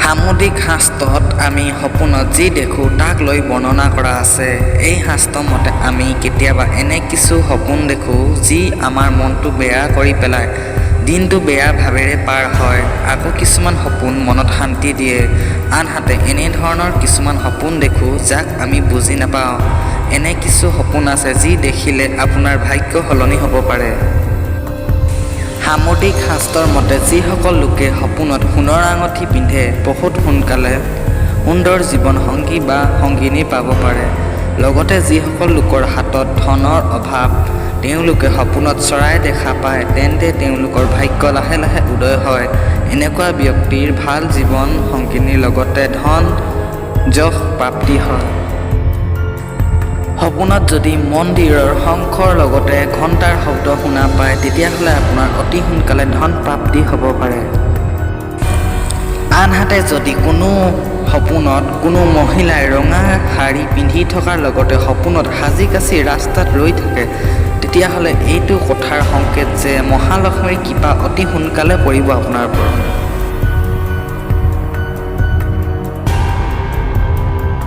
সামুদ্ৰিক শাস্ত্ৰত আমি সপোনত যি দেখোঁ তাক লৈ বৰ্ণনা কৰা আছে। এই শাস্ত্ৰ মতে আমি কেতিয়াবা এনে কিছু সপোন দেখোঁ যি আমাৰ মনটো বেয়া কৰি পেলায়। দিনটো বেয়া ভাৱেৰে পাৰ হয়। আকৌ কিছুমান সপোন মনত শান্তি দিয়ে। আনহাতে এনেধৰণৰ কিছুমান সপোন দেখোঁ যাক আমি বুজি নাপাওঁ। এনে কিছু সপোন আছে যি দেখিলে আপোনাৰ ভাগ্য সলনি হ'ব পাৰে। সামুদ্ৰিক শাস্ত্ৰৰ মতে যিসকল লোকে সপোনত সোণৰ আঙঠি পিন্ধে বহুত সোনকালে সুন্দৰ জীৱন সংগী বা সংগিনী পাব পাৰে। লগতে যিসকল লোকৰ হাতত ধনৰ অভাৱ তেওঁলোকে সপোনত চৰাই দেখা পায় তেন্তে তেওঁলোকৰ ভাগ্য লাহে লাহে উদয় হয়। এনেকুৱা ব্যক্তিৰ ভাল জীৱন সংগিনীৰ লগতে ধন যশ প্ৰাপ্তি হয়। সপোনত যদি মন্দিৰৰ শংখৰ লগতে ঘণ্টাৰ শব্দ শুনা পায় তেতিয়াহ'লে আপোনাৰ অতি সোনকালে ধন প্ৰাপ্তি হ'ব পাৰে। আনহাতে যদি কোনো সপোনত কোনো মহিলাই ৰঙা শাৰী পিন্ধি থকাৰ লগতে সপোনত সাজি কাচি ৰাস্তাত ৰৈ থাকে তেতিয়াহ'লে এইটো কথাৰ সংকেত যে মহালক্ষ্মীৰ কৃপা অতি সোনকালে পৰিব আপোনাৰ ওপৰত।